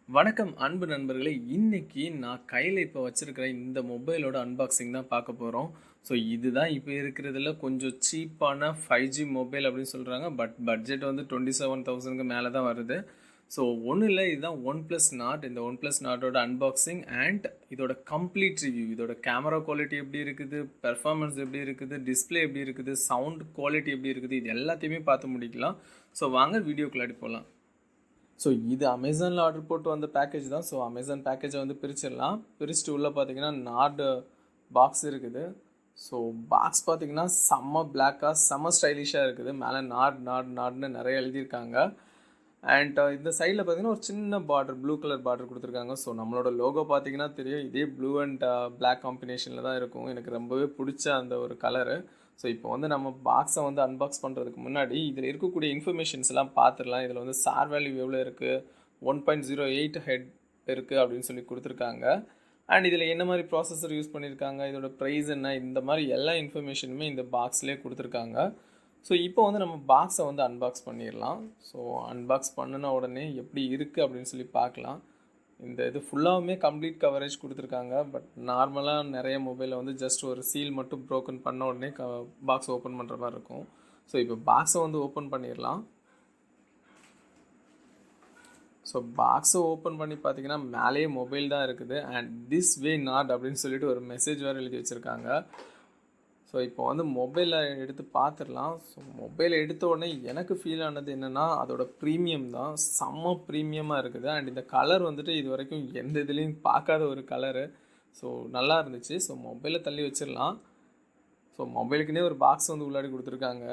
வணக்கம் அன்பு நண்பர்களே. இன்னைக்கு நான் கையில் இப்போ வச்சிருக்கிற இந்த மொபைலோட அன்பாக்சிங் தான் பார்க்க போகிறோம். ஸோ இதுதான் இப்போ இருக்கிறதுல கொஞ்சம் சீப்பான 5G மொபைல் அப்படின்னு சொல்கிறாங்க. பட்ஜெட் வந்து 27,000க்கு மேலே தான் வருது. ஸோ ஒன்றும் இல்லை, இதுதான் ஒன் ப்ளஸ் நாட். இந்த ஒன் ப்ளஸ் நாட்டோட அன்பாக்சிங் அண்ட் இதோட கம்ப்ளீட் ரிவ்யூ. இதோட கேமரா குவாலிட்டி எப்படி இருக்குது, பெர்ஃபார்மன்ஸ் எப்படி இருக்குது, டிஸ்பிளே எப்படி இருக்குது, சவுண்ட் குவாலிட்டி எப்படி இருக்குது, இது எல்லாத்தையுமே பார்த்து முடிக்கலாம். ஸோ வாங்க வீடியோக்குள்ளாடி போகலாம். ஸோ இது அமேசானில் ஆர்டர் போட்டு வந்த பேக்கேஜ் தான். ஸோ அமேசான் பேக்கேஜை வந்து பிரிச்சிடலாம். பிரிச்சுட்டு உள்ளே பார்த்தீங்கன்னா நார்டு பாக்ஸ் இருக்குது. ஸோ பாக்ஸ் பார்த்தீங்கன்னா செம்ம பிளாக்காக செம்ம ஸ்டைலிஷாக இருக்குது. மேலே நார்டுன்னு நிறைய எழுதியிருக்காங்க. அண்ட் இந்த சைடில் பார்த்தீங்கன்னா ஒரு சின்ன பார்டர், ப்ளூ கலர் பார்டர் கொடுத்துருக்காங்க. ஸோ நம்மளோட லோகோ பார்த்தீங்கன்னா தெரியும், இதே ப்ளூ அண்ட் பிளாக் காம்பினேஷனில் தான் இருக்கும். எனக்கு ரொம்பவே பிடிச்ச அந்த ஒரு கலரு. ஸோ இப்போ வந்து நம்ம பாக்ஸை வந்து அன்பாக்ஸ் பண்ணுறதுக்கு முன்னாடி இதில் இருக்கக்கூடிய இன்ஃபர்மேஷன்ஸ் எல்லாம் பார்த்துடலாம். இதில் வந்து சார் வேல்யூ எவ்வளோ இருக்குது, 1.08 ஹெட் இருக்குது அப்படின்னு சொல்லி கொடுத்துருக்காங்க. அண்ட் இதில் என்ன மாதிரி ப்ராசஸர் யூஸ் பண்ணியிருக்காங்க, இதோட ப்ரைஸ் என்ன, இந்த மாதிரி எல்லா இன்ஃபர்மேஷனுமே இந்த பாக்ஸ்லேயே கொடுத்துருக்காங்க. ஸோ இப்போ வந்து நம்ம பாக்ஸை வந்து அன்பாக்ஸ் பண்ணிடலாம். ஸோ அன்பாக்ஸ் பண்ணின உடனே எப்படி இருக்குது அப்படின்னு சொல்லி பார்க்கலாம். இந்த இது ஃபுல்லாகவுமே கம்ப்ளீட் கவரேஜ் கொடுத்துருக்காங்க. பட் நார்மலாக நிறைய மொபைலில் வந்து ஜஸ்ட் ஒரு சீல் மட்டும் ப்ரோக்கன் பண்ண உடனே பாக்ஸ் ஓப்பன் பண்ணுற மாதிரி இருக்கும். ஸோ இப்போ பாக்ஸை வந்து ஓப்பன் பண்ணிடலாம். ஸோ பாக்ஸை ஓப்பன் பண்ணி பார்த்தீங்கன்னா மேலேயே மொபைல் தான் இருக்குது. அண்ட் திஸ் வே நாட் அப்படின்னு சொல்லிட்டு ஒரு மெசேஜ் வேறு எழுதி வச்சுருக்காங்க. ஸோ இப்போ வந்து மொபைலை எடுத்து பார்த்துடலாம். ஸோ மொபைலை எடுத்த உடனே எனக்கு ஃபீல் ஆனது என்னென்னா அதோட ப்ரீமியம் தான். செம்ம ப்ரீமியமாக இருக்குது. அண்ட் இந்த கலர் வந்துட்டு இது வரைக்கும் எந்த இதுலேயும் பார்க்காத ஒரு கலரு. ஸோ நல்லா இருந்துச்சு. ஸோ மொபைலை தள்ளி வச்சிடலாம். ஸோ மொபைலுக்குன்னே ஒரு பாக்ஸ் வந்து உள்ளாடி கொடுத்துருக்காங்க.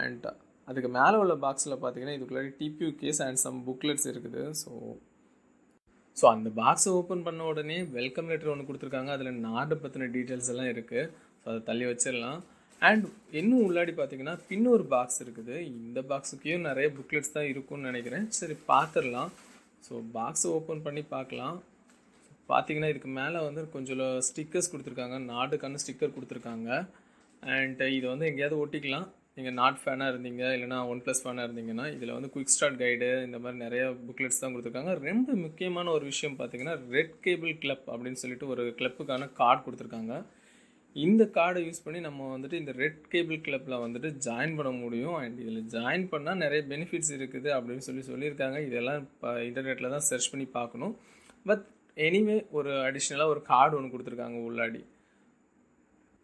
அண்ட் அதுக்கு மேலே உள்ள பாக்ஸில் பார்த்தீங்கன்னா இதுக்குள்ளாடி TPU case and some booklets இருக்குது. ஸோ அந்த பாக்ஸை ஓப்பன் பண்ண உடனே வெல்கம் லெட்டர் ஒன்று கொடுத்துருக்காங்க. அதில் நாடு பற்றின டீட்டெயில்ஸ் எல்லாம் இருக்குது. ஸோ அதை தள்ளி வச்சிடலாம். அண்ட் இன்னும் உள்ளாடி பார்த்தீங்கன்னா பின்னொரு பாக்ஸ் இருக்குது. இந்த பாக்ஸுக்கையும் நிறைய புக்லெட்ஸ் தான் இருக்கும்னு நினைக்கிறேன். சரி பார்த்துடலாம். ஸோ பாக்ஸை ஓப்பன் பண்ணி பார்க்கலாம். பார்த்தீங்கன்னா இதுக்கு மேலே வந்து கொஞ்சம் ஸ்டிக்கர்ஸ் கொடுத்துருக்காங்க. நாடுக்கான ஸ்டிக்கர் கொடுத்துருக்காங்க. அண்ட் இதை வந்து எங்கேயாவது ஒட்டிக்கலாம். நீங்கள் நாட் ஃபேனாக இருந்தீங்க, இல்லைனா ஒன் ப்ளஸ் ஃபேனாக இருந்தீங்கன்னா இதில் வந்து குயிக் ஸ்டார்ட் கைடு இந்த மாதிரி நிறைய புக்லெட்ஸ் தான் கொடுத்துருக்காங்க. ரொம்ப முக்கியமான ஒரு விஷயம் பார்த்தீங்கன்னா ரெட் கேபிள் கிளப் அப்படின்னு சொல்லிட்டு ஒரு கிளப்புக்கான கார்டு கொடுத்துருக்காங்க. இந்த கார்டை யூஸ் பண்ணி நம்ம வந்துட்டு இந்த ரெட் கேபிள் கிளப்பில் வந்துட்டு ஜாயின் பண்ண முடியும். அண்ட் இதில் ஜாயின் பண்ணால் நிறைய பெனிஃபிட்ஸ் இருக்குது அப்படின்னு சொல்லியிருக்காங்க. இதெல்லாம் இப்போ இன்டர்நெட்டில் தான் சர்ச் பண்ணி பார்க்கணும். பட் எனிவே ஒரு அடிஷ்னலாக ஒரு கார்டு ஒன்று கொடுத்துருக்காங்க உள்ளாடி.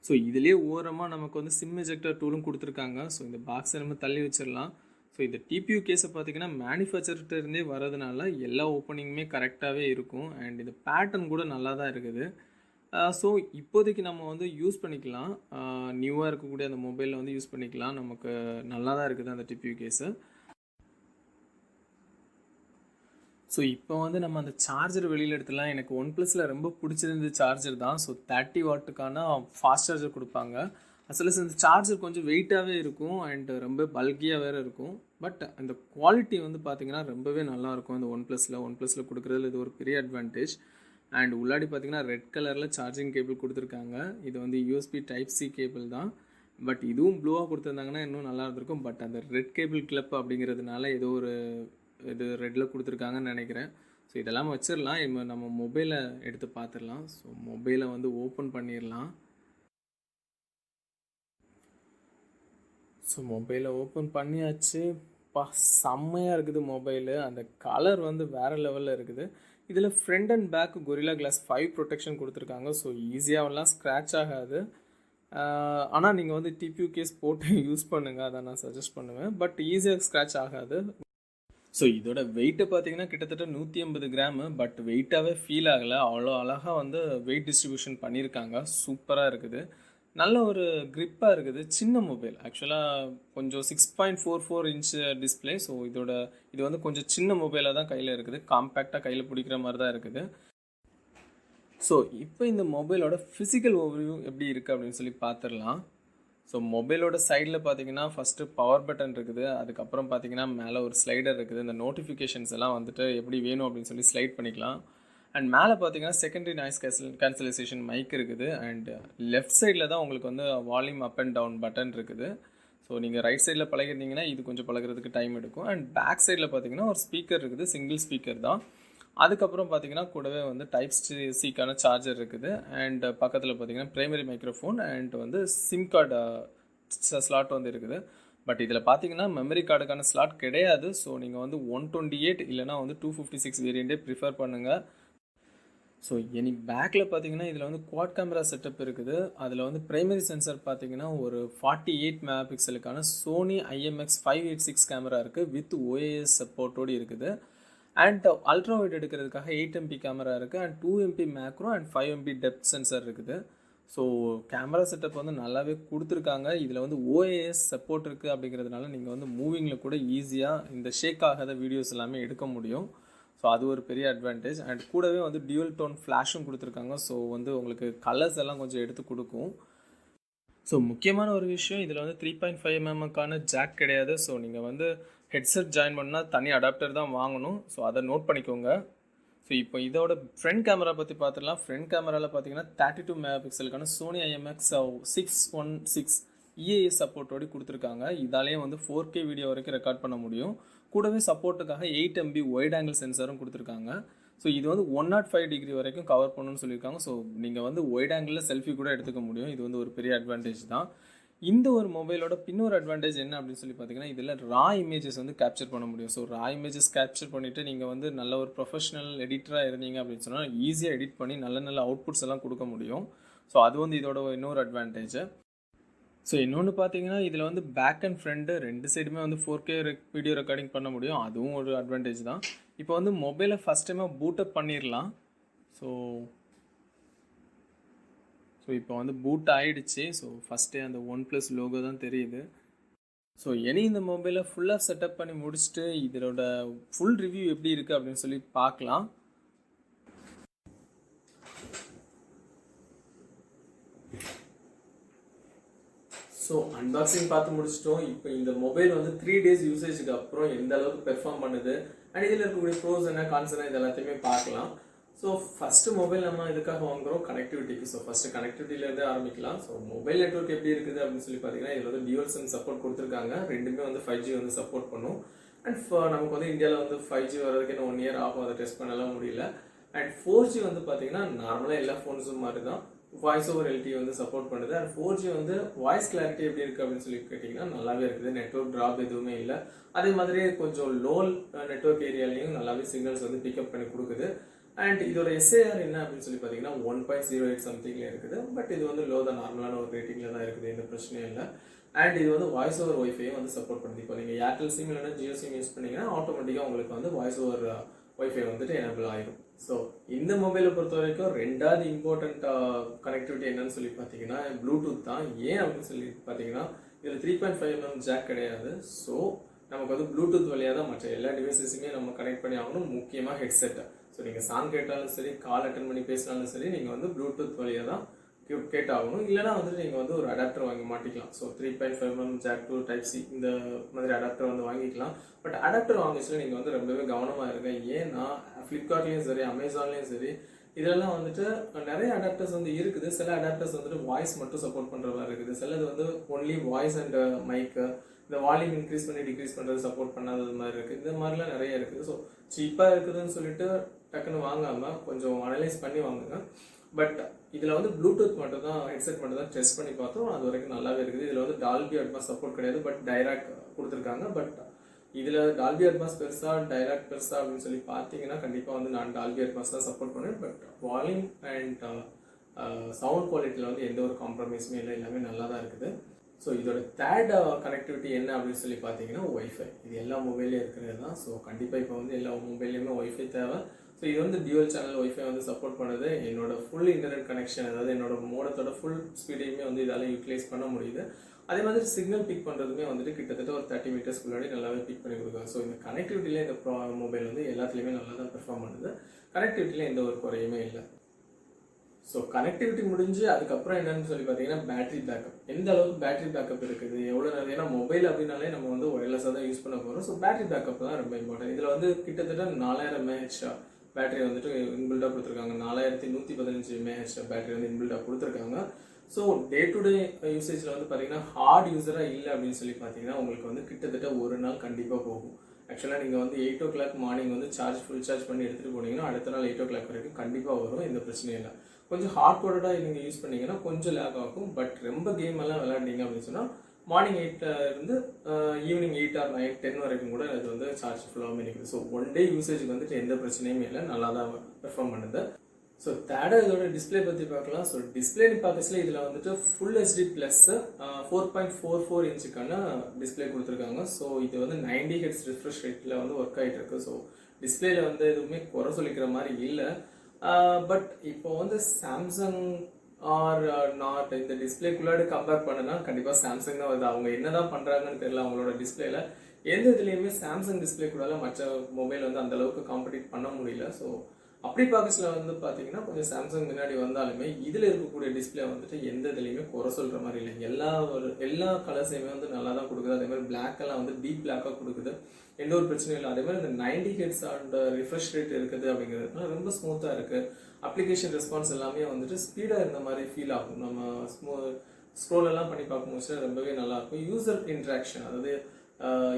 ஸோ இதிலே ஓரமாக நமக்கு வந்து சிம் எஜெக்டர் டூலும் கொடுத்துருக்காங்க. ஸோ இந்த பாக்ஸை நம்ம தள்ளி வச்சிடலாம். ஸோ இந்த டிபியூ கேஸை பார்த்தீங்கன்னா மேனுஃபேக்சர்கிட்ட இருந்தே வரதுனால எல்லா ஓப்பனிங்குமே கரெக்டாகவே இருக்கும். அண்ட் இந்த பேட்டர்ன் கூட நல்லா தான் இருக்குது. ஸோ இப்போதைக்கு நம்ம வந்து யூஸ் பண்ணிக்கலாம். நியூவாக இருக்கக்கூடிய அந்த மொபைலில் வந்து யூஸ் பண்ணிக்கலாம். நமக்கு நல்லா தான் இருக்குது அந்த டிபியூ கேஸு. ஸோ இப்போ வந்து நம்ம அந்த சார்ஜர் வெளியில் எடுத்துலாம். எனக்கு ஒன் ப்ளஸில் ரொம்ப பிடிச்சிருந்த சார்ஜர் தான். ஸோ 30 வாட்டுக்கான ஃபாஸ்ட் சார்ஜர் கொடுப்பாங்க. அசல இந்த சார்ஜர் கொஞ்சம் வெயிட்டாகவே இருக்கும் அண்ட் ரொம்ப பல்கியாக வேறு இருக்கும். பட் அந்த குவாலிட்டி வந்து பார்த்திங்கன்னா ரொம்பவே நல்லாயிருக்கும். இந்த ஒன் ப்ளஸில் கொடுக்குறதுல இது ஒரு பெரிய அட்வான்டேஜ். அண்ட் உள்ளாடி பார்த்திங்கன்னா ரெட் கலரில் சார்ஜிங் கேபிள் கொடுத்துருக்காங்க. இது வந்து யூஎஸ்பி டைப் சி கேபிள் தான். பட் இதுவும் ப்ளூவாக கொடுத்துருந்தாங்கன்னா இன்னும் நல்லா இருந்திருக்கும். பட் அந்த ரெட் கேபிள் கிளப் அப்படிங்கிறதுனால ஏதோ ஒரு இது ரெட்டில் கொடுத்துருக்காங்கன்னு நினைக்கிறேன். ஸோ இதெல்லாம் வச்சிடலாம். நம்ம மொபைலை எடுத்து பார்த்துடலாம். ஸோ மொபைலை வந்து ஓப்பன் பண்ணிடலாம். ஸோ மொபைலை ஓப்பன் பண்ணியாச்சு. செம்மையாக இருக்குது மொபைலு. அந்த கலர் வந்து வேறு லெவலில் இருக்குது. இதில் front and back gorilla glass 5 protection கொடுத்துருக்காங்க. ஸோ ஈஸியாகலாம் ஸ்க்ராட்ச் ஆகாது. ஆனால் நீங்கள் வந்து டிபியூ கேஸ் போட்டு யூஸ் பண்ணுங்கள், அதை நான் சஜஸ்ட் பண்ணுவேன். பட் ஈஸியாக ஸ்க்ராட்ச் ஆகாது. ஸோ இதோட வெயிட்டை பார்த்தீங்கன்னா கிட்டத்தட்ட 180 கிராமு. பட் வெயிட்டாகவே ஃபீல் ஆகலை. அவ்வளோ அழகாக வந்து வெயிட் டிஸ்ட்ரிபியூஷன் பண்ணியிருக்காங்க. சூப்பராக இருக்குது. நல்ல ஒரு க்ரிப்பாக இருக்குது. சின்ன மொபைல் ஆக்சுவலாக கொஞ்சம் 6.44 இன்ச் டிஸ்பிளே. ஸோ இது வந்து கொஞ்சம் சின்ன மொபைலாக தான் கையில் இருக்குது. காம்பேக்டாக கையில் பிடிக்கிற மாதிரி தான் இருக்குது. ஸோ இப்போ இந்த மொபைலோட ஃபிசிக்கல் ஓவர்வியூ எப்படி இருக்குது அப்படின்னு சொல்லி பார்த்துடலாம். ஸோ மொபைலோட சைடில் பார்த்தீங்கன்னா ஃபஸ்ட்டு பவர் பட்டன் இருக்குது. அதுக்கப்புறம் பார்த்தீங்கன்னா மேலே ஒரு ஸ்லைடர் இருக்குது. இந்த நோட்டிஃபிகேஷன்ஸ் எல்லாம் வந்துட்டு எப்படி வேணும் அப்படின்னு சொல்லி ஸ்லைட் பண்ணிக்கலாம். அண்ட் மேலே பார்த்தீங்கன்னா செகண்டரி நாய்ஸ் கேன்சலைசேஷன் மைக் இருக்குது. அண்ட் லெஃப்ட் சைடில் தான் உங்களுக்கு வந்து volume up and down button இருக்குது. ஸோ நீங்கள் ரைட் சைடில் பழகிருந்தீங்கன்னா இது கொஞ்சம் பழகிறதுக்கு டைம் எடுக்கும். அண்ட் பேக் சைடில் பார்த்தீங்கன்னா ஒரு ஸ்பீக்கர் இருக்குது. சிங்கிள் ஸ்பீக்கர் தான். அதுக்கப்புறம் பார்த்தீங்கன்னா கூடவே வந்து டைப் சிக்கான சார்ஜர் இருக்குது. அண்ட் பக்கத்தில் பார்த்தீங்கன்னா பிரைமரி மைக்ரோஃபோன் அண்ட் வந்து சிம் கார்டு ஸ்லாட் வந்து இருக்குது. பட் இதில் பார்த்தீங்கன்னா மெமரி கார்டுக்கான ஸ்லாட் கிடையாது. ஸோ நீங்கள் வந்து 128 இல்லைனா வந்து 256 வேரியண்ட்டே ப்ரிஃபர் பண்ணுங்கள். ஸோ பேக்கில் பார்த்தீங்கன்னா இதில் வந்து குவாட் கேமரா செட்டப் இருக்குது. அதில் வந்து பிரைமரி சென்சார் பார்த்தீங்கன்னா ஒரு 48 மெகா பிக்சலுக்கான சோனி IMX 586 கேமரா இருக்குது வித் OIS சப்போர்ட்டோடு இருக்குது. அண்ட் அல்ட்ரா வைட் எடுக்கிறதுக்காக 8 MP கேமரா இருக்குது and 2 MP macro and 5 MP depth sensor இருக்குது. ஸோ கேமரா செட்டப் வந்து நல்லாவே கொடுத்துருக்காங்க. இதில் வந்து OIS சப்போர்ட் இருக்குது அப்படிங்கிறதுனால நீங்கள் வந்து மூவிங்கில் கூட ஈஸியாக இந்த ஷேக் ஆகாத வீடியோஸ் எல்லாமே எடுக்க முடியும். ஸோ அது ஒரு பெரிய அட்வான்டேஜ். அண்ட் கூடவே வந்து டியூவல் டோன் ஃப்ளாஷும் கொடுத்துருக்காங்க. ஸோ வந்து உங்களுக்கு கலர்ஸ் எல்லாம் கொஞ்சம் எடுத்து கொடுக்கும். ஸோ முக்கியமான ஒரு விஷயம், இதில் வந்து 3.5 mmக்கான ஜாக் கிடையாது. ஸோ நீங்கள் வந்து ஹெட்செட் ஜாயின் பண்ணால் தனி அடாப்டர் தான் வாங்கணும். ஸோ அதை நோட் பண்ணிக்கோங்க. ஸோ இப்போ இதோட ஃப்ரண்ட் கேமரா பற்றி பார்த்துடலாம். ஃப்ரண்ட் கேமராவில் பார்த்தீங்கன்னா 32 மெகா பிக்சலுக்கான சோனி IMX 616 EAS சப்போர்ட்டோடு கொடுத்துருக்காங்க. இதாலேயே வந்து 4K வீடியோ வரைக்கும் ரெக்கார்ட் பண்ண முடியும். கூடவே சப்போர்ட்டுக்காக 8 MB ஒயிட் ஆங்கிள் சென்சாரும் கொடுத்துருக்காங்க. ஸோ இது வந்து 105 டிகிரி வரைக்கும் கவர் பண்ணணும்னு சொல்லியிருக்காங்க. ஸோ நீங்கள் வந்து ஒயிட் ஆங்கிளில் செல்ஃபி கூட எடுத்துக்க முடியும். இது வந்து ஒரு பெரிய அட்வான்டேஜ் தான். இந்த ஒரு மொபைலோட இன்னொரு அட்வான்டேஜ் என்ன அப்படின்னு சொல்லி பார்த்தீங்கன்னா, இதில் ரா இமேஜஸ் வந்து கேப்சர் பண்ண முடியும். ஸோ ரா இமேஜஸ் கேப்சர் பண்ணிவிட்டு நீங்கள் வந்து நல்ல ஒரு ப்ரொஃபஷனல் எடிட்டராக இருந்தீங்க அப்படின்னு சொன்னால் ஈஸியாக எடிட் பண்ணி நல்ல நல்ல அவுட்புட்ஸ் எல்லாம் கொடுக்க முடியும். ஸோ அது வந்து இதோட இன்னொரு அட்வான்டேஜ். ஸோ இன்னொன்று பார்த்தீங்கன்னா இதில் வந்து பேக் அண்ட் ஃப்ரண்ட்டு 2 சைடுமே வந்து 4K வீடியோ ரெக்கார்டிங் பண்ண முடியும். அதுவும் ஒரு அட்வான்டேஜ் தான். இப்போ வந்து மொபைலை ஃபஸ்ட் டைமாக பூட்டப் பண்ணிடலாம். ஸோ இப்போ வந்து பூட் ஆகிடுச்சு. ஸோ ஃபஸ்ட்டே அந்த OnePlus லோகோ தான் தெரியுது. ஸோ இந்த மொபைலை ஃபுல்லாக செட்டப் பண்ணி முடிச்சுட்டு இதோட ஃபுல் ரிவ்யூ எப்படி இருக்குது அப்படின்னு சொல்லி பார்க்கலாம். ஸோ அன்பாக்சிங் பார்த்து முடிச்சிட்டோம். இப்போ இந்த மொபைல் வந்து 3 days யூசேஜுக்கு அப்புறம் எந்த அளவுக்கு பெர்ஃபார்ம் பண்ணுது அண்ட் இதில் இருக்கக்கூடிய ப்ரோஸ் என்ன கான்ஸ் என்ன இது எல்லாத்தையுமே பார்க்கலாம். ஸோ ஃபஸ்ட்டு மொபைல் நம்ம இதுக்காக வாங்குகிறோம் கனெக்டிவிட்டிக்கு. ஸோ ஃபஸ்ட்டு கனெக்டிவிட்டியிலேருந்து ஆரம்பிக்கலாம். ஸோ மொபைல் நெட்வொர்க் எப்படி இருக்குது அப்படின்னு சொல்லி பார்த்தீங்கன்னா இதில் வந்து டியூவல் சிம் சப்போர்ட் கொடுத்துருக்காங்க. ரெண்டுமே வந்து 5G வந்து சப்போர்ட் பண்ணும். அண்ட் நமக்கு வந்து இந்தியாவில் வந்து 5G வர்றதுக்கு இன்னும் 1 year ஆகும். அதை டெஸ்ட் பண்ணலாம் முடியல. அண்ட் 4G வந்து பார்த்தீங்கன்னா நார்மலாக எல்லா ஃபோன்ஸும் மாதிரி தான் வாய்ஸ் ஓவர் LTE வந்து சப்போர்ட் பண்ணுது. அண்ட் 4G வந்து வாய்ஸ் கிளாரிட்டி எப்படி இருக்குது அப்படின்னு சொல்லி கேட்டிங்கன்னா நல்லாவே இருக்குது. நெட்வொர்க் ட்ராப் எதுவுமே இல்லை. அதே மாதிரி கொஞ்சம் லோ நெட்வொர்க் ஏரியாலையும் நல்லாவே சிக்னல்ஸ் வந்து பிக்கப் பண்ணி கொடுக்குது. அண்ட் இதோட SAR என்ன அப்படின்னு சொல்லி பார்த்தீங்கன்னா 1.08 சம்திங்கில் இருக்குது. பட் இது வந்து லோ தான், நார்மலான ஒரு ரேட்டிங்கில் தான் இருக்குது, எந்த பிரச்சனையும் இல்லை. அண்ட் இது வந்து வாய்ஸ் ஓவர் ஒய்ஃபையும் வந்து சப்போர்ட் பண்ணுது. இப்போ நீங்கள் ஏர்டெல் சிம் இல்லைன்னா ஜியோ சிம் யூஸ் பண்ணிங்கன்னா ஆட்டோமேட்டிக்காக உங்களுக்கு வந்து வாய்ஸ் ஓவர் ஒய்ஃபை வந்துட்டு எனபிள் ஆகிடும். ஸோ இந்த மொபைலை பொறுத்த வரைக்கும் ரெண்டாவது இம்பார்ட்டண்ட் கனெக்டிவிட்டி என்னன்னு சொல்லி பார்த்தீங்கன்னா ப்ளூடூத் தான். ஏன் அப்படின்னு சொல்லி பார்த்தீங்கன்னா இதில் 3.5 mm ஜாக் கிடையாது. ஸோ நமக்கு வந்து ப்ளூடூத் வழியாக தான் மற்ற எல்லா டிவைசஸுமே நம்ம கனெக்ட் பண்ணி ஆகணும். முக்கியமாக ஹெட்செட்டை. ஸோ நீங்கள் சாங் கேட்டாலும் சரி, கால் அட்டன் பண்ணி பேசினாலும் சரி, நீங்கள் வந்து ப்ளூடூத் வழியாக தான் கேட்டாகணும். இல்லைனா வந்துட்டு நீங்கள் வந்து ஒரு அடாப்டர் வாங்கி மாட்டிக்கலாம். So 3.5 mm jack to type C இந்த மாதிரி அடாப்டர் வந்து வாங்கிக்கலாம். பட் அடாப்டர் வாங்கிச்சுல நீங்கள் வந்து ரொம்பவே கவனமாக இருங்க. ஏன்னா ஃப்ளிப்கார்ட்லேயும் சரி, அமேசான்லேயும் சரி, இதெல்லாம் வந்துட்டு நிறைய அடாப்டர்ஸ் வந்து இருக்குது. சில அடாப்டர்ஸ் வந்துட்டு வாய்ஸ் மட்டும் சப்போர்ட் பண்ணுற மாதிரி இருக்குது. சிலது வந்து ஒன்லி வாய்ஸ் அண்ட் மைக்கு, இந்த வால்யூம் இன்க்ரீஸ் பண்ணி டிக்ரீஸ் பண்ணுறது சப்போர்ட் பண்ணாதது மாதிரி இருக்குது. இந்த மாதிரிலாம் நிறைய இருக்குது. ஸோ சீப்பாக இருக்குதுன்னு சொல்லிட்டு டக்குன்னு வாங்காமல் கொஞ்சம் அனலைஸ் பண்ணி வாங்குங்க. பட் இதில் வந்து ப்ளூடூத் மட்டும் தான், ஹெட்செட் மட்டும் தான் டெஸ்ட் பண்ணி பார்த்தோம். அது வரைக்கும் நல்லாவே இருக்குது. இதில் வந்து டால்பி அட்மாஸ் சப்போர்ட் கிடையாது, பட் டைராக்ட் கொடுத்துருக்காங்க. பட் இதில் டால்பி அட்மாஸ் பெருசா டைராக்ட் பெருசா அப்படின்னு சொல்லி பார்த்தீங்கன்னா கண்டிப்பாக வந்து நான் டால்பி அட்மாஸ் தான் சப்போர்ட் பண்ணுவேன். பட் வால்யூம் அண்ட் சவுண்ட் குவாலிட்டியில் வந்து எந்த ஒரு காம்ப்ரமைஸுமே இல்லை, எல்லாமே நல்லா தான் இருக்குது. ஸோ இதோட தேர்ட் கனெக்டிவிட்டி என்ன அப்படின்னு சொல்லி பார்த்தீங்கன்னா ஒய்ஃபை. இது எல்லா மொபைல்லையும் இருக்கிறது தான். ஸோ கண்டிப்பாக இப்போ வந்து எல்லா மொபைல்லையுமே ஒய்ஃபை தேவை. ஸோ இது வந்து டியூவல் சேனல் ஒய்ஃபை வந்து சப்போர்ட் பண்ணுது. என்னோட ஃபுல் இன்டர்நெட் கனெக்ஷன், அதாவது என்னோட மோடத்தோட ஃபுல் ஸ்பீடையுமே வந்து இதால் யூட்டிலைஸ் பண்ண முடியுது. அதே மாதிரி சிக்னல் பிக் பண்ணுறதுமே வந்துட்டு கிட்டத்தட்ட ஒரு 30 meters முன்னாடி நல்லாவே பிக் பண்ணி கொடுக்குறாங்க. ஸோ இந்த கனெக்டிவிட்டியில் இந்த மொபைல் வந்து எல்லாத்துலேயுமே நல்லா தான் பெர்ஃபார்ம் பண்ணுது. கனெக்டிவிட்டியில் எந்த ஒரு குறையுமே இல்லை. ஸோ கனெக்டிவிட்டி முடிஞ்சு அதுக்கப்புறம் என்னன்னு சொல்லி பார்த்தீங்கன்னா பேட்டரி பேக்கப். எந்த அளவுக்கு பேட்டரி பேக்கப் இருக்குது, எவ்வளோ நேரம், ஏன்னா மொபைல் அப்படின்னாலே நம்ம வந்து ஒயர்லெஸ்ஸாக தான் யூஸ் பண்ண போகிறோம். ஸோ பேட்டரி பேக்கப் தான் ரொம்ப இம்பார்ட்டன்ட். இதில் வந்து கிட்டத்தட்ட 4000 mAh பேட்டரி வந்துட்டு இன்பில்டாக கொடுத்துருக்காங்க. 4115 mAh பேட்டரி வந்து இன்பில்டாக கொடுத்துருக்காங்க. ஸோ டே டு டே யூசேஜில் வந்து பார்த்தீங்கன்னா ஹார்ட் யூஸராக இல்லை அப்படின்னு சொல்லி பார்த்தீங்கன்னா உங்களுக்கு வந்து கிட்டத்தட்ட ஒரு நாள் கண்டிப்பாக போகும். ஆக்சுவலாக நீங்கள் வந்து 8 o'clock மார்னிங் வந்து ஃபுல் சார்ஜ் பண்ணி எடுத்துகிட்டு போனீங்கன்னா அடுத்த நாள் 8 o'clock வரைக்கும் கண்டிப்பாக வரும், எந்த பிரச்சனையும் இல்லை. கொஞ்சம் ஹார்ட் கோடடாக நீங்கள் யூஸ் பண்ணிங்கன்னா கொஞ்சம் லேக் ஆகும். பட் ரொம்ப கேம் எல்லாம் விளையாண்டிங்க அப்படின்னு சொன்னால் மார்னிங் 8 இருந்து ஈவினிங் 8 or 9, 10 வரைக்கும் கூட அது வந்து சார்ஜ் ஃபுல்லாகவே நிற்குது. ஸோ ஒன் டே யூசேஜுக்கு வந்துட்டு எந்த பிரச்சனையுமே இல்லை, நல்லா தான் பெர்ஃபார்ம் பண்ணுது. ஸோ தேர்டாக இதோட டிஸ்பிளே பற்றி பார்க்கலாம். ஸோ டிஸ்பிளேன்னு பார்க்கச்சுல இதில் வந்துட்டு ஃபுல் HD ப்ளஸ் 4.44 இன்ச்சுக்கான டிஸ்பிளே கொடுத்துருக்காங்க. ஸோ இது வந்து 90 Hz ரிஃப்ரெஷ் ரேட்டில் வந்து ஒர்க் ஆகிட்டு இருக்கு. ஸோ டிஸ்பிளேல வந்து எதுவுமே குறை சொல்லிக்கிற மாதிரி இல்லை. பட் இப்போ வந்து சாம்சங் ஆர் நாட் இந்த டிஸ்பிளேக்குள்ளாடி கம்பேர் பண்ணுனா கண்டிப்பாக சாம்சங் தான் வருது. அவங்க என்ன தான் பண்ணுறாங்கன்னு தெரியல. அவங்களோட டிஸ்பிளேல எந்த இதுலேயுமே சாம்சங் டிஸ்பிளே கூட மற்ற மொபைல் வந்து அந்தளவுக்கு காம்படிட் பண்ண முடியல. ஸோ அப்படி பார்க்கச்சில் வந்து பார்த்தீங்கன்னா கொஞ்சம் சாம்சங் முன்னாடி வந்தாலுமே இதில் இருக்கக்கூடிய டிஸ்பிளே வந்துட்டு எந்த இதுலேயுமே குறை சொல்கிற மாதிரி இல்லை. எல்லா கலர்ஸையுமே வந்து நல்லா தான் கொடுக்குது. அதே மாதிரி பிளாக்கெல்லாம் வந்து டீப் பிளாக்காக கொடுக்குது, எந்த ஒரு பிரச்சனையும் இல்லை. அதே மாதிரி இந்த 90 Hz அண்ட் ரிஃப்ரெஷ் ரேட் இருக்குது அப்படிங்கிறதுனால ரொம்ப ஸ்மூத்தாக இருக்குது. அப்ளிகேஷன் ரெஸ்பான்ஸ் எல்லாமே வந்துட்டு ஸ்பீடாக இருந்த மாதிரி ஃபீல் ஆகும். நம்ம ஸ்க்ரோல் எல்லாம் பண்ணி பார்க்கும்போது ரொம்பவே நல்லாயிருக்கும். யூசர் இன்ட்ராக்ஷன், அதாவது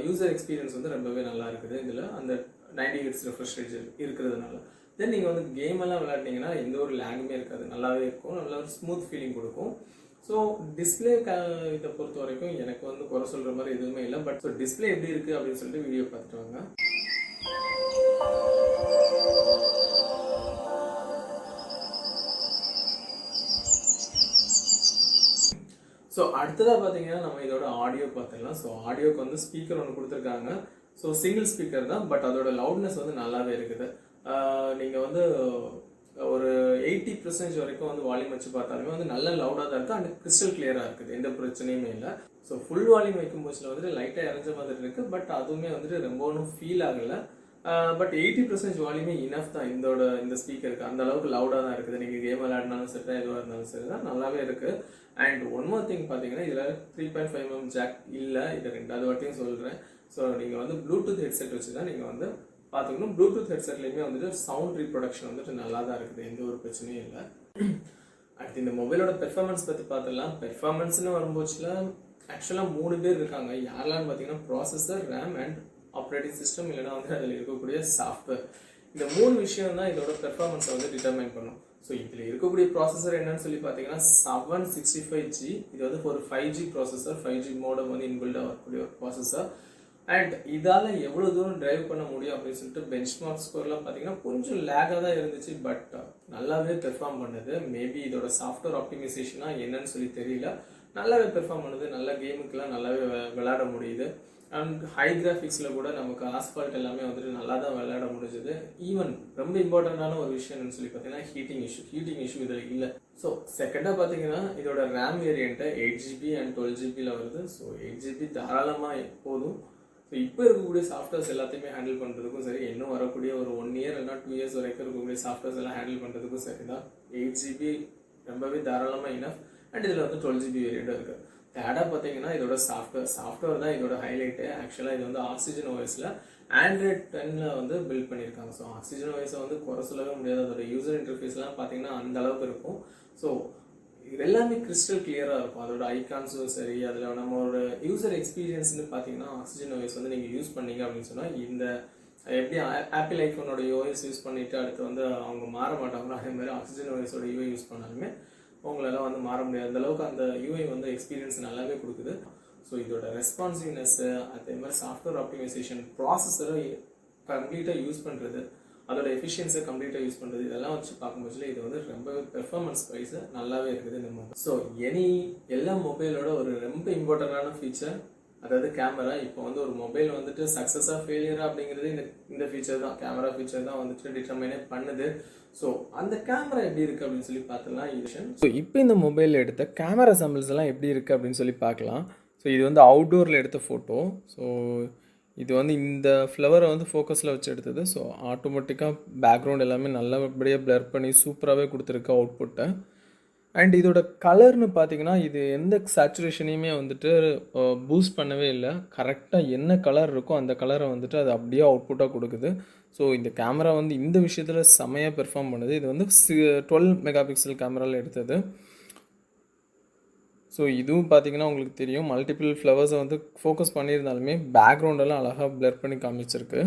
யூசர் எக்ஸ்பீரியன்ஸ் வந்து ரொம்பவே நல்லா இருக்குது இதில் அந்த 90 Hz ரிஃப்ரெஷ் ரேட் இருக்கிறதுனால. தென் நீங்கள் வந்து கேம் எல்லாம் விளையாட்டிங்கன்னா எந்த ஒரு லேகுமே இருக்காது, நல்லாவே இருக்கும், நல்ல ஒரு ஸ்மூத் ஃபீலிங் கொடுக்கும். ஸோ டிஸ்பிளே இதை பொறுத்த வரைக்கும் எனக்கு வந்து குறை சொல்கிற மாதிரி எதுவுமே இல்லை. பட் ஸோ டிஸ்பிளே எப்படி இருக்குது அப்படின்னு சொல்லிட்டு வீடியோ பார்த்துட்டு வாங்க. ஸோ அடுத்ததாக பார்த்தீங்கன்னா நம்ம இதோட ஆடியோ பார்த்துடலாம். ஸோ ஆடியோக்கு வந்து ஸ்பீக்கர் ஒன்று கொடுத்துருக்காங்க. ஸோ சிங்கிள் ஸ்பீக்கர் தான், பட் அதோட லவுட்னஸ் வந்து நல்லாவே இருக்குது. நீங்கள் வந்து ஒரு 80% வரைக்கும் வந்து வால்யூம் வச்சு பார்த்தாலுமே வந்து நல்ல லவுடாக தான் இருக்குது அண்ட் கிறிஸ்டல் கிளியராக இருக்குது, எந்த பிரச்சனையுமே இல்லை. ஸோ ஃபுல் வால்யூம் வைக்கும் போச்சில் வந்துட்டு லைட்டாக இறஞ்ச மாதிரி இருக்குது, பட் அதுவுமே வந்துட்டு ரொம்ப ஒன்றும் ஃபீல் ஆகலை. பட் 80% வால்யூமே இனஃப் தான் இந்த ஸ்பீக்கருக்கு, அந்த அளவுக்கு லவுடாக தான் இருக்குது. நீங்கள் கேம் விளையாடினாலும் சரி தான் எதுவாக இருந்தாலும் சரி தான் நல்லாவே இருக்குது. அண்ட் ஒன் மோர் திங் பார்த்தீங்கன்னா இதில் 3.5mm ஜாக் இல்லை, இதை 2வது வாட்டியும் சொல்கிறேன். ஸோ நீங்கள் வந்து ப்ளூடூத் ஹெட்செட் வச்சு தான் நீங்கள் வந்து பார்த்துக்கணும். ப்ளூடூத் ஹெட்செட்லேயுமே வந்துட்டு சவுண்ட் ரீப்ரொடக்ஷன் வந்துட்டு நல்லா தான் இருக்குது, எந்த ஒரு பிரச்சனையும் இல்லை. அடுத்து இந்த மொபைலோட பெர்ஃபார்மன்ஸ் பற்றி பார்த்துடலாம். பெர்ஃபார்மன்ஸ்னு வரும்போதுல ஆக்சுவலாக 3 பேர் இருக்காங்க. யாரெல்லாம் பார்த்தீங்கன்னா processor, RAM and operating system, இல்லைனா வந்து அதில் இருக்கக்கூடிய சாஃப்ட்வேர். இந்த 3 விஷயம் தான் இதோட பெர்ஃபார்மன்ஸை வந்து டிட்டர்மைன் பண்ணும். ஸோ இதில் இருக்கக்கூடிய ப்ராசஸர் என்னன்னு சொல்லி பார்த்தீங்கன்னா 765G. இது வந்து ஒரு 5G ப்ராசஸர், 5G மோடம் வந்து இன்பில்டாக வரக்கூடிய ஒரு ப்ராசஸர். அண்ட் இதால் எவ்வளோ தூரம் டிரைவ் பண்ண முடியும் அப்படின்னு சொல்லிட்டு பெஞ்ச்மார்க் ஸ்கோர்லாம் பார்த்தீங்கன்னா கொஞ்சம் லேகாக தான் இருந்துச்சு, பட் நல்லாவே பெர்ஃபார்ம் பண்ணுது. மேபி இதோட சாஃப்ட்வேர் ஆப்டிமைசேஷனாக என்னன்னு சொல்லி தெரியல, நல்லாவே பெர்ஃபார்ம் பண்ணுது. நல்ல கேமுக்கெல்லாம் நல்லாவே விளையாட முடியுது. அண்ட் ஹை கிராஃபிக்ஸில் கூட நமக்கு ஆஸ்பால்ட் எல்லாமே வந்துட்டு நல்லா தான் விளையாட முடிஞ்சது. ஈவன் ரொம்ப இம்பார்ட்டண்ட்டான ஒரு விஷயம் என்னன்னு சொல்லி பார்த்தீங்கன்னா ஹீட்டிங் இஷ்யூ இதில் இல்லை. ஸோ செகண்டாக பார்த்தீங்கன்னா இதோட ரேம் வேரியண்ட்டை 8GB அண்ட் 12GBயில் வருது. ஸோ 8GB தாராளமாக போதும். ஸோ இப்போ இருக்கக்கூடிய சாஃப்ட்வேர்ஸ் எல்லாத்தையுமே ஹேண்டில் பண்ணுறதுக்கும் சரி, இன்னும் வரக்கூடிய ஒரு 1 year இல்லைனா 2 years வரைக்கும் இருக்கக்கூடிய சாஃப்ட்வேர்ஸ் எல்லாம் ஹேண்டில் பண்ணுறதுக்கும் சரி தான் 8GB ரொம்பவே தாராளமாக இனஃப். அண்ட் இதில் வந்து 12GB வேரியண்ட்டும் இருக்குது. தேர்டாக பார்த்தீங்கன்னா இதோட சாஃப்ட்வேர் தான் இதோட ஹைலைட்டு. ஆக்சுவலாக இது வந்து ஆக்சிஜன் ஓஎஸில் Android 10 வந்து பில்ட் பண்ணியிருக்காங்க. ஸோ ஆக்சிஜன் ஓஎஸை வந்து குறை சொல்லவே முடியாது. அதோட யூசர் இன்டர்ஃபேஸ்லாம் பார்த்தீங்கன்னா அந்த அளவுக்கு இருக்கும். ஸோ இது எல்லாமே கிறிஸ்டல் கிளியராக இருக்கும். அதோட ஐகான்ஸும் சரி, அதில் நம்மளோட யூசர் எக்ஸ்பீரியன்ஸ்னு பார்த்தீங்கன்னா ஆக்சிஜன் ஓஎஸ் வந்து நீங்கள் யூஸ் பண்ணீங்க அப்படின்னு சொன்னால் இந்த எப்படி ஆப்பிள் ஐஃபோனோட யூஎஸ் யூஸ் பண்ணிவிட்டு அடுத்து வந்து அவங்க மாற மாட்டாங்களோ அதே மாதிரி ஆக்சிஜன் ஓஎஸோட யூஐ யூஸ் பண்ணாலுமே உங்களெல்லாம் வந்து மாற முடியாது. அந்தளவுக்கு அந்த யூஐ வந்து எக்ஸ்பீரியன்ஸ் நல்லாவே கொடுக்குது. ஸோ இதோட ரெஸ்பான்சிவ்னஸ்ஸு, அதே மாதிரி சாஃப்ட்வேர் ஆப்டிமைசேஷன், ப்ராசஸரை கம்ப்ளீட்டாக யூஸ் பண்ணுறது, அதோட எஃபிஷியன்ஸை கம்ப்ளீட்டாக யூஸ் பண்ணுறது, இதெல்லாம் வச்சு பார்க்கும்போது இது வந்து ரொம்ப பெர்ஃபார்மன்ஸ் வைஸ் நல்லாவே இருக்குது இந்த மொபைல். ஸோ எல்லா மொபைலோட ஒரு ரொம்ப இம்பார்ட்டண்டான ஃபீச்சர், அதாவது கேமரா. இப்போ வந்து ஒரு மொபைல் வந்துட்டு சக்ஸஸாக ஃபெயிலியரா அப்படிங்கிறது இந்த ஃபீச்சர் தான், கேமரா ஃபீச்சர் தான் வந்துட்டு டிட்டர்மைனே பண்ணுது. ஸோ அந்த கேமரா எப்படி இருக்குது அப்படின்னு சொல்லி பார்த்துலாம் ஈஷன். ஸோ இப்போ இந்த மொபைலில் எடுத்த கேமரா சாம்பிள்ஸ் எல்லாம் எப்படி இருக்குது அப்படின்னு சொல்லி பார்க்கலாம். ஸோ இது வந்து அவுட்டோரில் எடுத்த ஃபோட்டோ. ஸோ இது வந்து இந்த ஃப்ளவரை வந்து ஃபோக்கஸில் வச்சு எடுத்தது. ஸோ ஆட்டோமேட்டிக்காக பேக்ரவுண்ட் எல்லாமே நல்லபடியாக பிளர் பண்ணி சூப்பராகவே கொடுத்துருக்கு அவுட்புட்டை. அண்ட் இதோட கலர்னு பார்த்தீங்கன்னா இது எந்த சேச்சுரேஷனையுமே வந்துட்டு பூஸ்ட் பண்ணவே இல்லை. கரெக்டாக என்ன கலர் இருக்கோ அந்த கலரை வந்துட்டு அது அப்படியே அவுட்புட்டாக கொடுக்குது. ஸோ இந்த கேமரா வந்து இந்த விஷயத்தில் செமையாக பெர்ஃபார்ம் பண்ணுது. இது வந்து 12 MP கேமராவில் எடுத்தது. ஸோ இதுவும் பார்த்தீங்கன்னா உங்களுக்கு தெரியும், மல்டிபிள் ஃப்ளவர்ஸை வந்து ஃபோக்கஸ் பண்ணியிருந்தாலுமே பேக்ரவுண்டெல்லாம் அழகாக பிளர் பண்ணி காமிச்சிருக்கு.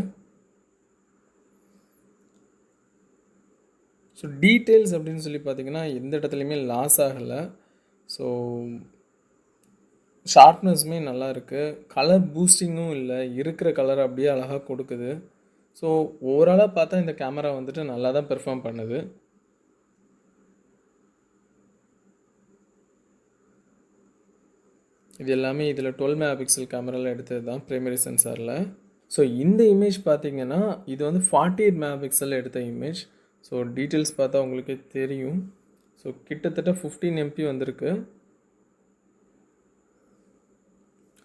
ஸோ டீட்டெயில்ஸ் அப்படின்னு சொல்லி பார்த்தீங்கன்னா எந்த இடத்துலையுமே லாஸ் ஆகலை. ஸோ ஷார்ப்னஸுமே நல்லா இருக்குது, கலர் பூஸ்டிங்கும் இல்லை, இருக்கிற கலர் அப்படியே அழகாக கொடுக்குது. ஸோ ஓவராலாக பார்த்தா இந்த கேமரா வந்துட்டு நல்லா தான் பெர்ஃபார்ம் பண்ணுது. இது எல்லாமே இதில் 12 மெகா பிக்சல் கேமராவில் எடுத்தது தான் பிரைமரி சென்சாரில். ஸோ இந்த இமேஜ் பார்த்தீங்கன்னா இது வந்து 48 மெகா பிக்சல் எடுத்த இமேஜ். ஸோ டீட்டெயில்ஸ் பார்த்தா உங்களுக்கு தெரியும். ஸோ கிட்டத்தட்ட 15 MP வந்திருக்கு.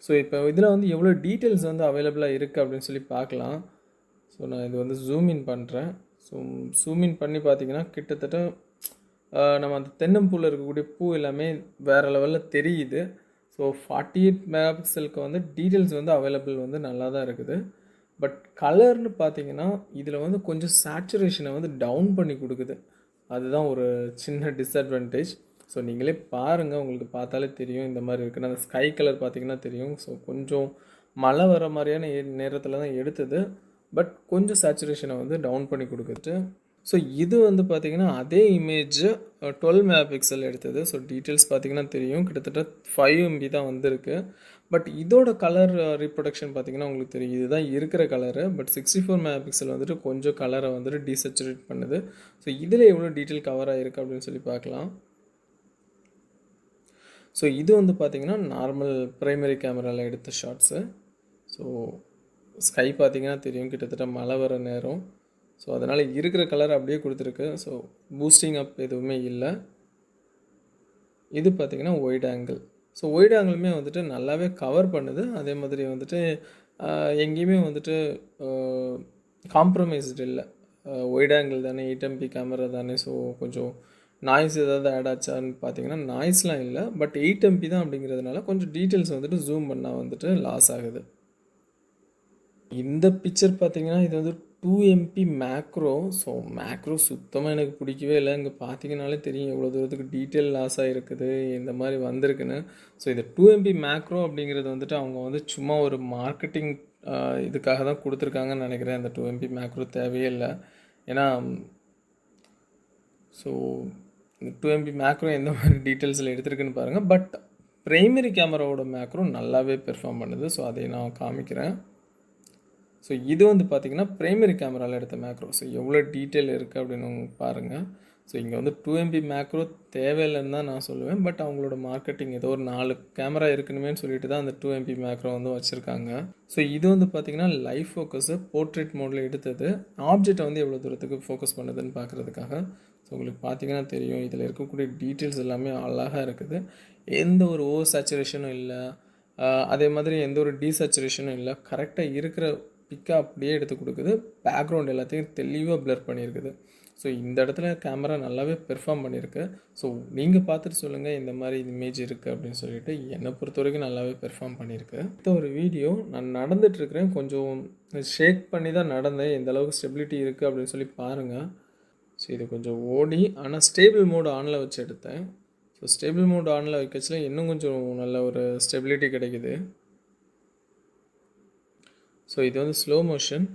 ஸோ இப்போ இதில் வந்து எவ்வளோ டீட்டெயில்ஸ் வந்து அவைலபிளாக இருக்குது அப்படின்னு சொல்லி பார்க்கலாம். ஸோ நான் இது வந்து ஜூம் இன் பண்ணுறேன். ஸோ ஜூம் இன் பண்ணி பார்த்தீங்கன்னா கிட்டத்தட்ட நம்ம அந்த தென்னம்பூவில் இருக்கக்கூடிய பூ எல்லாமே வேறு லெவலில் தெரியுது. ஸோ 48 மெகா பிக்சலுக்கு வந்து டீட்டெயில்ஸ் வந்து அவைலபிள் வந்து நல்லா தான் இருக்குது. பட் கலர்னு பார்த்தீங்கன்னா இதில் வந்து கொஞ்சம் சேச்சுரேஷனை வந்து டவுன் பண்ணி கொடுக்குது. அதுதான் ஒரு சின்ன டிஸ்அட்வான்டேஜ். ஸோ நீங்களே பாருங்கள், உங்களுக்கு பார்த்தாலே தெரியும் இந்த மாதிரி இருக்குன்னு. அந்த ஸ்கை கலர் பார்த்தீங்கன்னா தெரியும். ஸோ கொஞ்சம் மழை வர மாதிரியான நேரத்தில் தான் எடுத்தது, பட் கொஞ்சம் சேச்சுரேஷனை வந்து டவுன் பண்ணி கொடுக்குது. ஸோ இது வந்து பார்த்திங்கன்னா அதே இமேஜ் 12 மெகா பிக்சல் எடுத்தது. ஸோ டீட்டெயில்ஸ் பார்த்திங்கன்னா தெரியும், கிட்டத்தட்ட 5 MB தான் வந்திருக்கு. பட் இதோட கலர் ரீப்ரொடக்ஷன் பார்த்திங்கன்னா உங்களுக்கு தெரியும், இதுதான் இருக்கிற கலரு. பட் 64 மெகா பிக்சல் வந்துட்டு கொஞ்சம் கலரை வந்துட்டு டீசச்சுரேட் பண்ணுது. ஸோ இதில் எவ்வளோ டீட்டெயில் கவர் ஆகிருக்கு அப்படின்னு சொல்லி பார்க்கலாம். ஸோ இது வந்து பார்த்திங்கன்னா நார்மல் ப்ரைமரி கேமராவில் எடுத்த ஷாட்ஸு. ஸோ ஸ்கை பார்த்திங்கன்னா தெரியும், கிட்டத்தட்ட மழை வர நேரம். ஸோ அதனால் இருக்கிற கலர் அப்படியே கொடுத்துருக்கு. ஸோ பூஸ்டிங் அப் எதுவுமே இல்லை. இது பார்த்திங்கன்னா ஒயிட் ஆங்கிள். ஸோ ஒயிட் ஆங்கிளுமே வந்துட்டு நல்லாவே கவர் பண்ணுது. அதே மாதிரி வந்துட்டு எங்கேயுமே வந்துட்டு காம்ப்ரமைஸ்டு இல்லை. ஒயிட் ஆங்கிள் தானே, 8 MP கேமரா தானே, ஸோ கொஞ்சம் நாய்ஸ் ஏதாவது ஆட் ஆச்சான்னு பார்த்தீங்கன்னா நாய்ஸ்லாம் இல்லை. பட் 8 MP தான் அப்படிங்கிறதுனால கொஞ்சம் டீட்டெயில்ஸ் வந்துட்டு ஜூம் பண்ணால் வந்துட்டு லாஸ் ஆகுது. இந்த பிக்சர் பார்த்தீங்கன்னா இது வந்து 2 MP மேக்ரோ. ஸோ மேக்ரோ சுத்தமாக எனக்கு பிடிக்கவே இல்லை. இங்கே பார்த்தீங்கனாலே தெரியும் எவ்வளோ தூரத்துக்கு டீட்டெயில் லாஸ் ஆகிருக்குது, இந்த மாதிரி வந்திருக்குன்னு. ஸோ இது 2 MP மேக்ரோ அப்படிங்கிறது வந்துட்டு அவங்க வந்து சும்மா ஒரு மார்க்கெட்டிங் இதுக்காக தான் கொடுத்துருக்காங்கன்னு நினைக்கிறேன். அந்த 2 MP மேக்ரோ தேவையே இல்லை. ஏன்னா ஸோ இந்த 2 MP மேக்ரோ எந்த மாதிரி டீட்டெயில்ஸில் எடுத்துருக்குன்னு பாருங்கள். பட் ப்ரைமரி கேமராவோட மேக்ரோ நல்லாவே பெர்ஃபார்ம் பண்ணுது. ஸோ அதை நான் காமிக்கிறேன். ஸோ இது வந்து பார்த்திங்கன்னா ப்ரைமரி கேமராவில் எடுத்த மேக்ரோ. ஸோ எவ்வளோ டீட்டெயில் இருக்குது அப்படின்னு பாருங்கள். ஸோ இங்கே வந்து 2 MP மேக்ரோ தேவையில்லைன்னு தான் நான் சொல்லுவேன். பட் அவங்களோட மார்க்கெட்டிங் ஏதோ ஒரு 4 கேமரா இருக்கணுமே சொல்லிட்டு தான் அந்த 2 MP மேக்ரோ வந்து வச்சுருக்காங்க. ஸோ இது வந்து பார்த்திங்கன்னா லைவ் ஃபோக்கஸு போர்ட்ரேட் மோடில் எடுத்தது. ஆப்ஜெக்டை வந்து எவ்வளோ தூரத்துக்கு ஃபோக்கஸ் பண்ணுதுன்னு பார்க்குறதுக்காக. ஸோ உங்களுக்கு பார்த்திங்கன்னா தெரியும் இதில் இருக்கக்கூடிய டீட்டெயில்ஸ் எல்லாமே அழகாக இருக்குது. எந்த ஒரு ஓவர் சேச்சுரேஷனும் இல்லை, அதே மாதிரி எந்த ஒரு டீசேச்சுரேஷனும் இல்லை. கரெக்டாக இருக்கிற பிக்கை அப்படியே எடுத்து கொடுக்குது. பேக்ரவுண்ட் எல்லாத்தையும் தெளிவாக பிளர் பண்ணியிருக்குது. ஸோ இந்த இடத்துல கேமரா நல்லாவே பெர்ஃபார்ம் பண்ணியிருக்கு. ஸோ நீங்கள் பார்த்துட்டு சொல்லுங்கள் இந்த மாதிரி இமேஜ் இருக்குது அப்படின்னு சொல்லிட்டு. என்னை பொறுத்த வரைக்கும் நல்லாவே பெர்ஃபார்ம் பண்ணியிருக்கு. இந்த ஒரு வீடியோ நான் நடந்துகிட்ருக்கிறேன், கொஞ்சம் ஷேக் பண்ணி தான் நடந்தேன். எந்த அளவுக்கு ஸ்டெபிலிட்டி இருக்குது அப்படின்னு சொல்லி பாருங்கள். ஸோ இது கொஞ்சம் ஓடி, ஆனால் ஸ்டேபிள் மோடு ஆனில் வச்சு எடுத்தேன். ஸோ ஸ்டேபிள் மோடு ஆனில் வைக்கச்சுல இன்னும் கொஞ்சம் நல்ல ஒரு ஸ்டெபிலிட்டி கிடைக்குது. ஸோ இது வந்து ஸ்லோ மோஷன்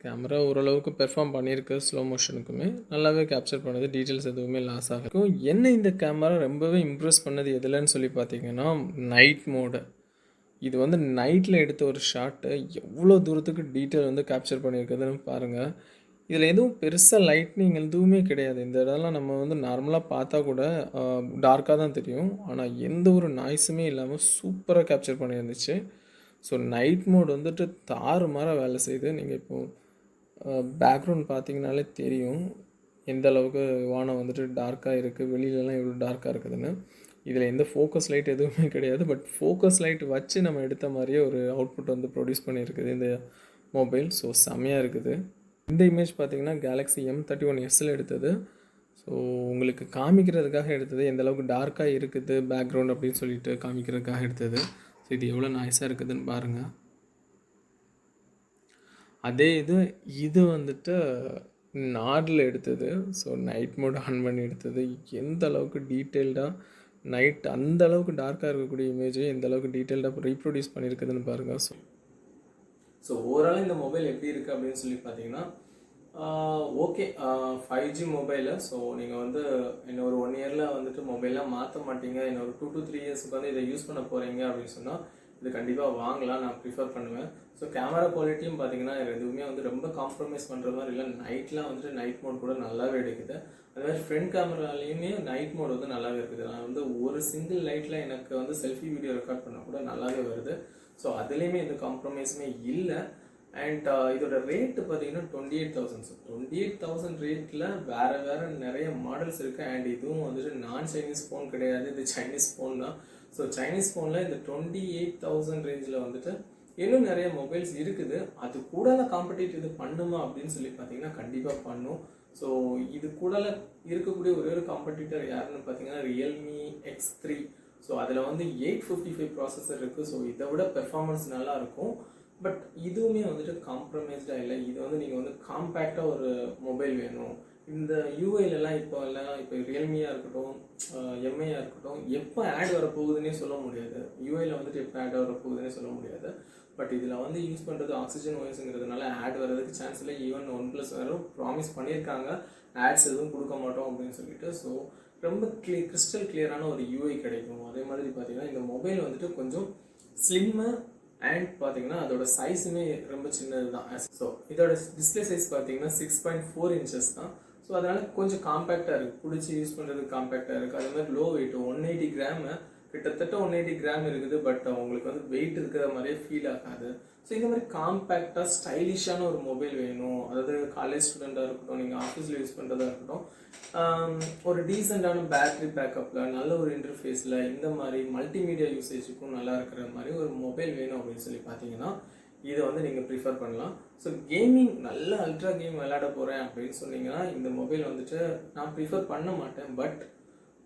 கேமரா, ஓரளவுக்கு பெர்ஃபார்ம் பண்ணியிருக்கு. ஸ்லோ மோஷனுக்குமே நல்லாவே கேப்சர் பண்ணுது, டீட்டெயில்ஸ் எதுவுமே லாஸ் ஆகும். என்ன இந்த கேமரா ரொம்பவே இம்ப்ரெஸ் பண்ணது எதுலன்னு சொல்லி பார்த்தீங்கன்னா நைட் மோடு. இது வந்து நைட்டில் எடுத்த ஒரு ஷாட்டு, எவ்வளோ தூரத்துக்கு டீட்டெயில் வந்து கேப்சர் பண்ணியிருக்குதுன்னு பாருங்கள். இதில் எதுவும் பெருசாக லைட்னிங் எதுவுமே கிடையாது. இந்த இடம்லாம் நம்ம வந்து நார்மலாக பார்த்தா கூட டார்க்காக தான் தெரியும். ஆனால் எந்த ஒரு நாய்ஸுமே இல்லாமல் சூப்பராக கேப்சர் பண்ணியிருந்துச்சு. ஸோ நைட் மோட் வந்துட்டு தாறுமாற வேலை செய்யுது. நீங்கள் இப்போது பேக்ரவுண்ட் பார்த்தீங்கனாலே தெரியும் எந்த அளவுக்கு வானம் வந்துட்டு டார்க்காக இருக்குது, வெளியிலலாம் எவ்வளோ டார்க்காக இருக்குதுன்னு. இதில் எந்த ஃபோக்கஸ் லைட் எதுவுமே கிடையாது. பட் ஃபோக்கஸ் லைட் வச்சு நம்ம எடுத்த மாதிரியே ஒரு அவுட்புட் வந்து ப்ரொடியூஸ் பண்ணியிருக்குது இந்த மொபைல். ஸோ செம்மையாக இருக்குது. இந்த இமேஜ் பார்த்திங்கன்னா கேலக்ஸி M31s'ில் எடுத்தது. ஸோ உங்களுக்கு காமிக்கிறதுக்காக எடுத்தது, எந்த அளவுக்கு டார்க்காக இருக்குது பேக்ரவுண்ட் அப்படின்னு சொல்லிட்டு காமிக்கிறதுக்காக எடுத்தது. ஸோ இது எவ்வளோ நாய்ஸாக இருக்குதுன்னு பாருங்கள். அதே இது வந்துட்டு நாடில் எடுத்தது. ஸோ நைட் மோட் ஆன் பண்ணி எடுத்தது. எந்த அளவுக்கு டீட்டெயில்டாக நைட் அந்த அளவுக்கு டார்க்காக இருக்கக்கூடிய இமேஜை எந்த அளவுக்கு டீட்டெயில்டாக ரீப்ரொடியூஸ் பண்ணியிருக்குதுன்னு பாருங்கள். ஸோ ஓவரால் இந்த மொபைல் எப்படி இருக்குது அப்படின்னு சொல்லி பார்த்தீங்கன்னா ஓகே 5G மொபைலு. ஸோ நீங்கள் வந்து இன்னொரு 1 இயரில் வந்துட்டு மொபைல்லாம் மாற்ற மாட்டீங்க, இன்னொரு 2 to 3 இயர்ஸுக்கு வந்து இதை யூஸ் பண்ண போகிறீங்க அப்படின்னு சொன்னால் இது கண்டிப்பாக வாங்கலாம், நான் ப்ரிஃபர் பண்ணுவேன். ஸோ கேமரா குவாலிட்டியும் பார்த்தீங்கன்னா எதுவுமே வந்து ரொம்ப காம்ப்ரமைஸ் பண்ணுற மாதிரி இல்லை. நைட்லாம் வந்துட்டு நைட் மோட் கூட நல்லாவே எடுக்குது. அதே மாதிரி ஃப்ரண்ட் கேமராலையுமே நைட் மோட் வந்து நல்லாவே இருக்குது. நான் வந்து ஒரு சிங்கிள் லைட்டில் எனக்கு வந்து செல்ஃபி வீடியோ ரெக்கார்ட் பண்ணால் கூட நல்லாவே வருது. ஸோ அதுலேயுமே எந்த காம்ப்ரமைஸுமே இல்லை. அண்ட் இதோட ரேட்டு பார்த்தீங்கன்னா 28,000. ஸோ 28,000 ரேட்டில் வேறு நிறைய மாடல்ஸ் இருக்குது. அண்ட் இதுவும் வந்துட்டு நான் சைனீஸ் ஃபோன் கிடையாது, இது சைனீஸ் ஃபோன் தான். ஸோ சைனீஸ் ஃபோனில் இந்த 28,000 ரேஞ்சில் வந்துட்டு இன்னும் நிறைய மொபைல்ஸ் இருக்குது. அது கூட காம்படிட்டிவ் இது பண்ணுமா அப்படின்னு சொல்லி பார்த்தீங்கன்னா கண்டிப்பாக பண்ணும். ஸோ இது கூட இருக்கக்கூடிய ஒரே ஒரு காம்படிட்டர் யாருன்னு பார்த்தீங்கன்னா ரியல்மி X3. ஸோ அதில் வந்து 855 ப்ராசஸர் இருக்குது. ஸோ இதை விட பெர்ஃபார்மன்ஸ் நல்லா இருக்கும். பட் இதுவுமே வந்துட்டு காம்ப்ரமைஸ்டாக இல்லை. இது வந்து நீங்கள் வந்து காம்பேக்டாக ஒரு மொபைல் வேணும். இந்த யூஐலலாம் இப்போ ரியல்மியாக இருக்கட்டும், எம்ஐயாக இருக்கட்டும், எப்போ ஆட் வரப்போகுதுன்னே சொல்ல முடியாது. யூஐயில் வந்துட்டு எப்போ ஆட் வரப்போகுதுன்னே சொல்ல முடியாது. பட் இதில் வந்து யூஸ் பண்ணுறது ஆக்சிஜன் வாய்ஸுங்கிறதுனால ஆட் வர்றதுக்கு சான்ஸ் இல்லை. ஈவன் OnePlus வேறும் ப்ராமிஸ் பண்ணியிருக்காங்க ஆட்ஸ் எதுவும் கொடுக்க மாட்டோம் அப்படின்னு சொல்லிட்டு. ஸோ ரொம்ப கிறிஸ்டல் கிளியரான ஒரு யூஐ கிடைக்கும். அதே மாதிரி பார்த்தீங்கன்னா இந்த மொபைல் வந்துட்டு கொஞ்சம் ஸ்லிம்மு அண்ட் பார்த்தீங்கன்னா அதோட சைஸுமே ரொம்ப சின்னது தான். ஸோ இதோட டிஸ்பிளே சைஸ் பார்த்தீங்கன்னா 6.4 inches தான். ஸோ அதனால் கொஞ்சம் காம்பேக்டாக இருக்குது, பிடிச்சி யூஸ் பண்ணுறதுக்கு காம்பேக்டாக இருக்குது. அதே மாதிரி லோ வெயிட் 180 கிராமு, கிட்டத்தட்ட 180 கிராம் இருக்குது. பட் உங்களுக்கு வந்து வெயிட் இருக்கிற மாதிரியே ஃபீல் ஆகாது. ஸோ இந்த மாதிரி காம்பேக்டாக ஸ்டைலிஷான ஒரு மொபைல் வேணும். அதாவது காலேஜ் ஸ்டூடெண்ட்டாக இருக்கட்டும், நீங்கள் ஆஃபீஸில் யூஸ் பண்ணுறதா இருக்கட்டும், ஒரு டீசெண்டான பேட்ரி பேக்கப்பில், நல்ல ஒரு இன்டர்ஃபேஸில், இந்த மாதிரி மல்டிமீடியா யூசேஜுக்கும் நல்லா இருக்கிற மாதிரி ஒரு மொபைல் வேணும் அப்படின்னு சொல்லி பார்த்தீங்கன்னா இதை வந்து நீங்கள் ப்ரிஃபர் பண்ணலாம். ஸோ கேமிங் நல்ல அல்ட்ரா கேம் விளையாட போகிறேன் அப்படின்னு சொன்னீங்கன்னா இந்த மொபைல் வந்துட்டு நான் ப்ரிஃபர் பண்ண மாட்டேன். பட்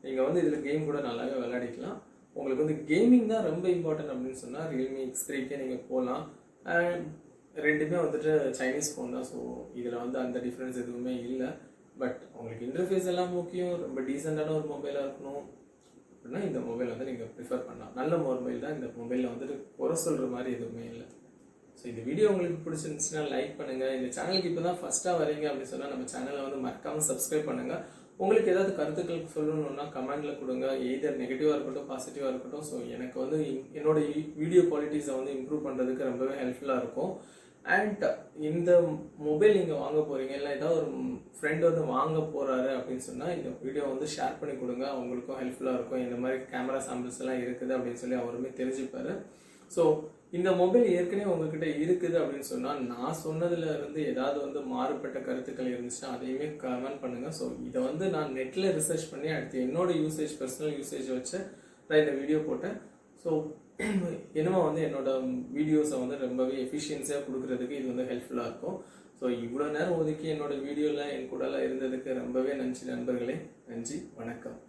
நீங்கள் வந்து இதில் கேம் கூட நல்லாவே விளையாடிக்கலாம். உங்களுக்கு வந்து கேமிங் தான் ரொம்ப இம்பார்ட்டன்ட் அப்படின்னு சொன்னால் ரியல்மி X3க்கே நீங்கள் போகலாம். ரெண்டுமே வந்துட்டு சைனீஸ் ஃபோன் தான். ஸோ இதில் வந்து அந்த டிஃப்ரென்ஸ் எதுவுமே இல்லை. பட் உங்களுக்கு இன்டர்ஃபேஸ் எல்லாம் முக்கியம், ரொம்ப டீசெண்டான ஒரு மொபைலாக இருக்கணும் அப்படின்னா இந்த மொபைல் வந்து நீங்கள் ப்ரிஃபர் பண்ணலாம். நல்ல மொபைல் தான். இந்த மொபைலில் வந்துட்டு குறை சொல்கிற மாதிரி எதுவுமே இல்லை. ஸோ இந்த வீடியோ உங்களுக்கு பிடிச்சிருந்துச்சுன்னா லைக் பண்ணுங்கள். இந்த சேனலுக்கு இப்போ தான் ஃபஸ்ட்டாக வரீங்க அப்படின்னு சொன்னால் நம்ம சேனலை வந்து மறக்காமல் சப்ஸ்கிரைப் பண்ணுங்கள். உங்களுக்கு ஏதாவது கருத்துக்கள் சொல்லணும்னா கமெண்டில் கொடுங்க. எய்தர் நெகட்டிவாக இருக்கட்டும், பாசிட்டிவாக இருக்கட்டும். ஸோ எனக்கு வந்து என்னோட வீடியோ குவாலிட்டிஸை வந்து இம்ப்ரூவ் பண்ணுறதுக்கு ரொம்பவே ஹெல்ப்ஃபுல்லாக இருக்கும். அண்ட் இந்த மொபைல் நீங்கள் வாங்க போகிறீங்க, இல்லை ஏதாவது ஒரு ஃப்ரெண்ட் வந்து வாங்க போகிறாரு அப்படின்னு சொன்னால் இந்த வீடியோ வந்து ஷேர் பண்ணி கொடுங்க. அவங்களுக்கும் ஹெல்ப்ஃபுல்லாக இருக்கும். இந்த மாதிரி கேமரா சாம்பிள்ஸ் எல்லாம் இருக்குது அப்படின்னு சொல்லி அவருமே தெரிஞ்சுப்பார். ஸோ இந்த மொபைல் ஏற்கனவே உங்ககிட்ட இருக்குது அப்படின்னு சொன்னால் நான் சொன்னதில் இருந்து ஏதாவது வந்து மாறுபட்ட கருத்துக்கள் இருந்துச்சுன்னா அதையுமே கமெண்ட் பண்ணுங்கள். ஸோ இதை வந்து நான் நெட்டில் ரிசர்ச் பண்ணி அடுத்து என்னோட யூசேஜ், பர்சனல் யூசேஜ் வச்சு நான் இந்த வீடியோ போட்டேன். ஸோ என்னமோ வந்து என்னோட வீடியோஸை வந்து ரொம்பவே எஃபிஷியன்ஸியாக கொடுக்குறதுக்கு இது வந்து ஹெல்ப்ஃபுல்லாக இருக்கும். ஸோ இவ்வளோ நேரம் ஒதுக்கி என்னோட வீடியோவில் என் கூடலாம் இருந்ததுக்கு ரொம்பவே நன்றி நண்பர்களே. நன்றி, வணக்கம்.